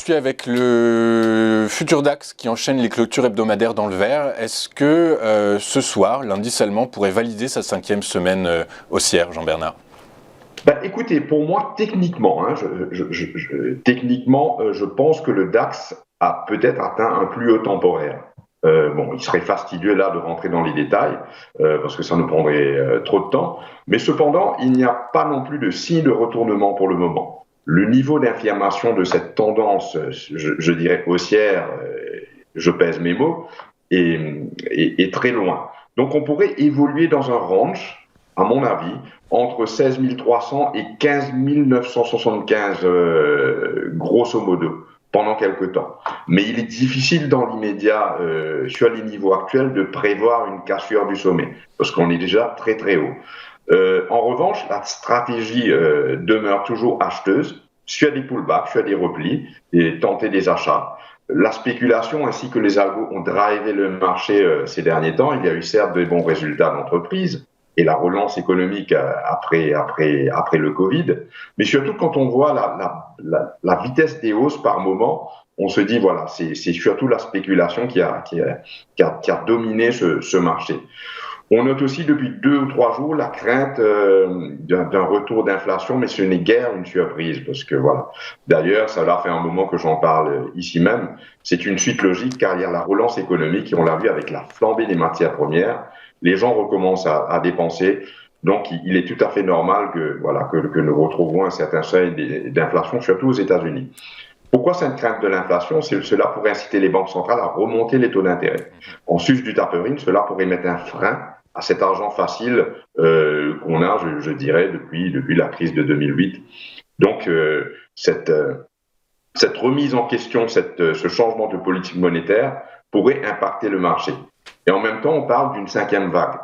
poursuit avec le futur DAX qui enchaîne les clôtures hebdomadaires dans le vert. Est-ce que ce soir, l'indice allemand pourrait valider sa 5e semaine haussière, Jean-Bernard? Écoutez, pour moi, techniquement, je pense que le DAX a peut-être atteint un plus haut temporaire. Il serait fastidieux là de rentrer dans les détails parce que ça nous prendrait trop de temps. Mais cependant, il n'y a pas non plus de signe de retournement pour le moment. Le niveau d'inflammation de cette tendance, je dirais haussière, je pèse mes mots, est très loin. Donc on pourrait évoluer dans un range, à mon avis, entre 16 300 et 15 975, grosso modo, pendant quelque temps. Mais il est difficile dans l'immédiat, sur les niveaux actuels, de prévoir une cassure du sommet, parce qu'on est déjà très très haut. En revanche, la stratégie demeure toujours acheteuse, sur des pullbacks, sur des replis, et tenter des achats. La spéculation ainsi que les algos ont drivé le marché ces derniers temps. Il y a eu certes de bons résultats d'entreprise et la relance économique après le Covid. Mais surtout, quand on voit la vitesse des hausses par moment, on se dit, voilà, c'est surtout la spéculation qui a dominé ce marché. On note aussi depuis 2 ou 3 jours la crainte d'un retour d'inflation, mais ce n'est guère une surprise, parce que voilà. D'ailleurs, ça fait un moment que j'en parle ici même. C'est une suite logique, car il y a la relance économique, et on l'a vu avec la flambée des matières premières. Les gens recommencent à dépenser, donc il est tout à fait normal que nous retrouvons un certain seuil d'inflation, surtout aux États-Unis. Pourquoi cette crainte de l'inflation? Cela pourrait inciter les banques centrales à remonter les taux d'intérêt. En sus du tapering, cela pourrait mettre un frein à cet argent facile qu'on a, je dirais, depuis la crise de 2008. Donc, cette remise en question, ce changement de politique monétaire pourrait impacter le marché. Et en même temps, on parle d'une 5e vague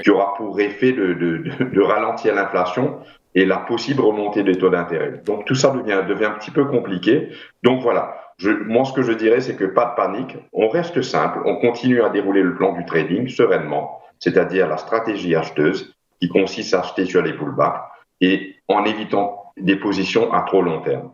qui aura pour effet de ralentir l'inflation et la possible remontée des taux d'intérêt. Donc tout ça devient un petit peu compliqué. Donc voilà, moi ce que je dirais, c'est que pas de panique, on reste simple, on continue à dérouler le plan du trading sereinement, c'est-à-dire la stratégie acheteuse qui consiste à acheter sur les pullbacks et en évitant des positions à trop long terme.